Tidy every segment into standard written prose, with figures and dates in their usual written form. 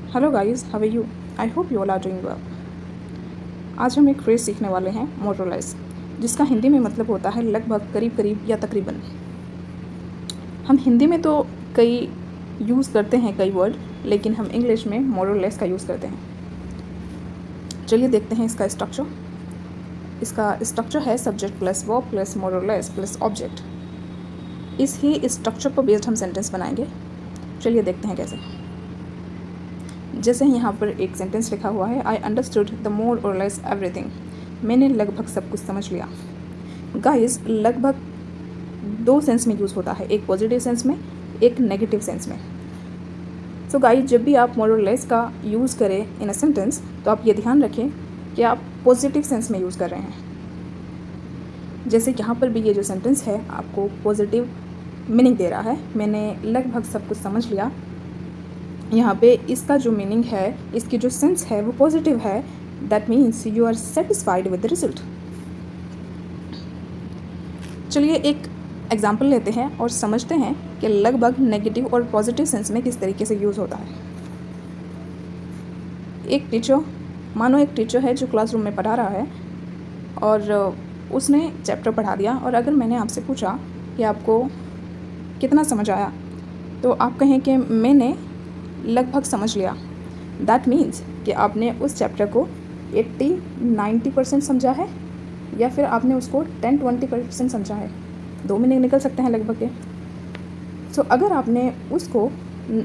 Hello guys, how are you? I hope you all are doing well. आज हम एक phrase सीखने वाले हैं, मोर और लेस, जिसका हिंदी में मतलब होता है लगभग, करीब करीब या तकरीबन। हम हिंदी में तो कई यूज़ करते हैं कई वर्ड, लेकिन हम इंग्लिश में मोर और लेस का यूज़ करते हैं। चलिए देखते हैं इसका स्ट्रक्चर। इसका स्ट्रक्चर है सब्जेक्ट प्लस वर्ब प्लस मोर और लेस प्लस ऑब्जेक्ट। इस ही स्ट्रक्चर पर बेस्ड हम सेंटेंस बनाएंगे। चलिए देखते हैं कैसे। जैसे यहाँ पर एक सेंटेंस लिखा हुआ है, आई अंडरस्टूड द मोर और लेस एवरीथिंग। मैंने लगभग सब कुछ समझ लिया। गाइस, लगभग दो सेंस में यूज़ होता है, एक पॉजिटिव सेंस में, एक नेगेटिव सेंस में। सो गाइस, जब भी आप मोर और लेस का यूज़ करें इन अ सेंटेंस, तो आप ये ध्यान रखें कि आप पॉजिटिव सेंस में यूज़ कर रहे हैं। जैसे यहाँ पर भी ये जो सेंटेंस है आपको पॉजिटिव मीनिंग दे रहा है, मैंने लगभग सब कुछ समझ लिया। यहाँ पे इसका जो मीनिंग है, इसकी जो सेंस है वो पॉजिटिव है। That means you are satisfied with the result. चलिए एक एग्जाम्पल लेते हैं और समझते हैं कि लगभग नेगेटिव और पॉजिटिव सेंस में किस तरीके से यूज़ होता है। मानो एक टीचर है जो क्लासरूम में पढ़ा रहा है और उसने चैप्टर पढ़ा दिया, और अगर मैंने आपसे पूछा कि आपको कितना समझ आया, तो आप कहें कि मैंने लगभग समझ लिया। दैट मीन्स कि आपने उस चैप्टर को 80-90% समझा है, या फिर आपने उसको 10-20% समझा है। दो मीनिंग निकल सकते हैं लगभग के। सो अगर आपने उसको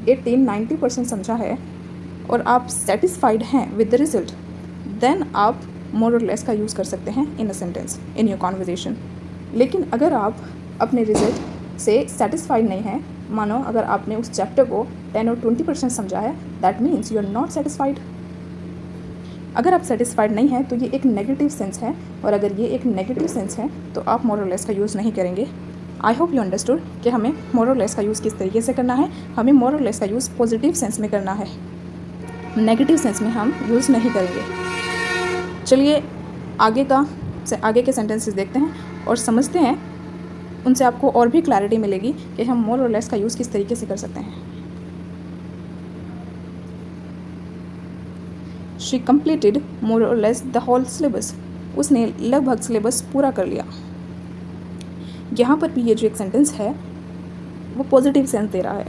80-90% समझा है और आप सेटिस्फाइड हैं विद द रिजल्ट, देन आप मोर और लेस का यूज़ कर सकते हैं in a sentence in your conversation. लेकिन अगर आप अपने रिजल्ट से सेटिस्फाइड नहीं हैं, मानो अगर आपने उस चैप्टर को 10 और 20% समझा है, that means you are not satisfied. अगर आप सेटिस्फाइड नहीं हैं तो ये एक नेगेटिव सेंस है, और अगर ये एक नेगेटिव सेंस है तो आप मोर और लेस का यूज़ नहीं करेंगे। आई होप यू अंडरस्टूड कि हमें मोर और लेस का यूज़ किस तरीके से करना है। हमें मोर और लेस का यूज़ पॉजिटिव सेंस में करना है, नेगेटिव सेंस में हम यूज़ नहीं करेंगे। चलिए आगे के सेंटेंसेस देखते हैं और समझते हैं। उनसे आपको और भी क्लैरिटी मिलेगी कि हम मोर और लेस का यूज़ किस तरीके से कर सकते हैं। शी कम्प्लीटेड मोर और लेस द होल सिलेबस। उसने लगभग सिलेबस पूरा कर लिया। यहाँ पर भी ये जो एक सेंटेंस है वो पॉजिटिव सेंस दे रहा है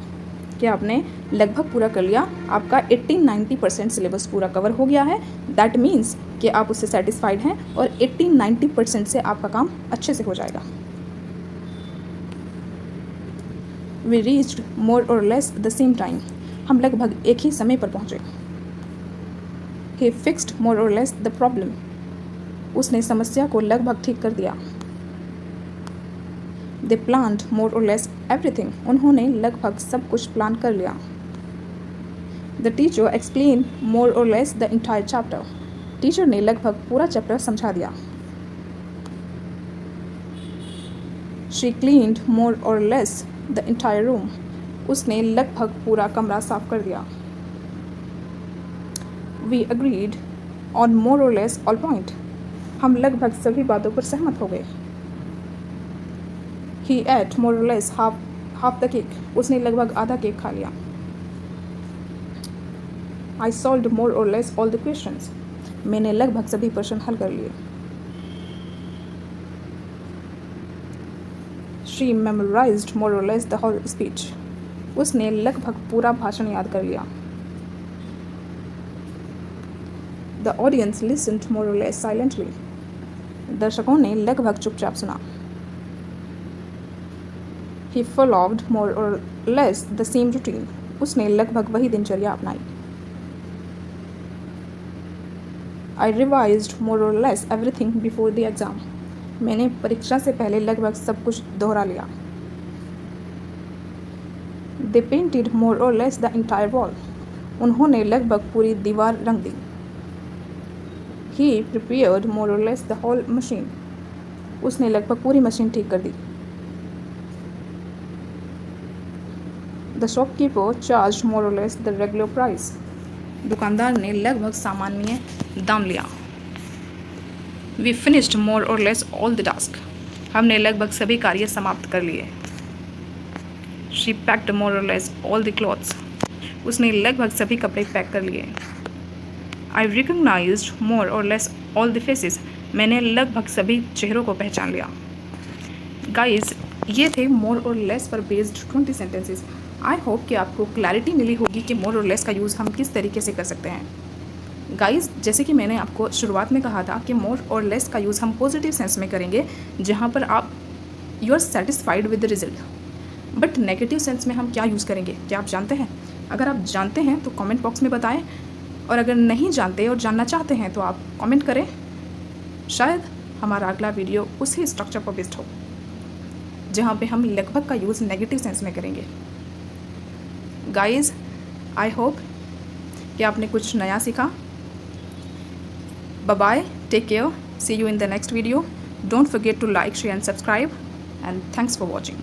कि आपने लगभग पूरा कर लिया, आपका 80-90% सिलेबस पूरा कवर हो गया है। दैट मीन्स कि आप उससे सेटिस्फाइड हैं और 80-90% से आपका काम अच्छे से हो जाएगा। वी रीच्ड मोर और लेस द सेम टाइम। हम लगभग एक ही समय पर पहुँचे। ही फिक्स्ड मोर और लेस द प्रॉब्लम। उसने समस्या को लगभग ठीक कर दिया। दे प्लान्ड मोर और लेस एवरीथिंग। उन्होंने लगभग सब कुछ प्लान कर लिया। द टीचर एक्सप्लेन मोर और less the entire chapter. Teacher ने लगभग पूरा चैप्टर समझा दिया। शी क्लीन्ड मोर और लेस द इंटायर रूम। उसने लगभग पूरा कमरा साफ कर दिया। वी अग्रीड ऑन मोर और लेस ऑल पॉइंट। हम लगभग सभी बातों पर सहमत हो गए। ही एट मोर और लेस हाफ द केक। उसने लगभग आधा केक खा लिया। आई सॉल्व्ड मोर और लेस ऑल द क्वेश्चंस। मैंने लगभग सभी प्रश्न हल कर लिए। शी मेमोराइज्ड मोर और लेस द होल स्पीच। उसने लगभग पूरा भाषण याद कर लिया। द ऑडियंस लिसन्ड मोर और लेस साइलेंटली। दर्शकों ने लगभग चुपचाप सुना। ही फॉलोव्ड मोर और लेस द सेम रूटीन। उसने लगभग वही दिनचर्या अपनाई। आई रिवाइज्ड मोर और less everything before the exam. मैंने परीक्षा से पहले लगभग सब कुछ दोहरा लिया। दे पेंटेड मोर और लेस द इंटायर वॉल। उन्होंने लगभग पूरी दीवार रंग दी। ही प्रिपेयर्ड मोर और लेस द होल मशीन। उसने लगभग पूरी मशीन ठीक कर दी। द शॉपकीपर चार्ज मोर और लेस द रेगुलर प्राइस। दुकानदार ने लगभग सामान्य दाम लिया। वी फिनिश्ड मोर और लेस ऑल द टास्क। हमने लगभग सभी कार्य समाप्त कर लिए। शी पैक्ड मोर और लेस ऑल द क्लॉथ्स। उसने लगभग सभी कपड़े पैक कर लिए। आई रिकग्नाइज्ड मोर और लेस ऑल द फेसेस। मैंने लगभग सभी चेहरों को पहचान लिया। गाइज, ये थे मोर और लेस पर बेस्ड 20 सेंटेंसेस। आई होप कि आपको क्लैरिटी मिली होगी कि मोर और लेस का यूज़ हम किस तरीके से कर सकते हैं। गाइज, जैसे कि मैंने आपको शुरुआत में कहा था कि मोर और लेस का यूज़ हम पॉजिटिव सेंस में करेंगे, जहाँ पर आप you are satisfied with the result. But negative sense में हम क्या यूज़ करेंगे, क्या आप जानते हैं? अगर आप जानते हैं तो कमेंट बॉक्स में बताएं, और अगर नहीं जानते और जानना चाहते हैं तो आप कमेंट करें। शायद हमारा अगला वीडियो उसी स्ट्रक्चर पर बेस्ड हो, जहाँ पे हम लगभग का यूज़ नेगेटिव सेंस में करेंगे। गाइज, आई होप कि आपने कुछ नया सीखा। Bye bye, take care, see you in the next video. Don't forget to like, share and subscribe, and thanks for watching.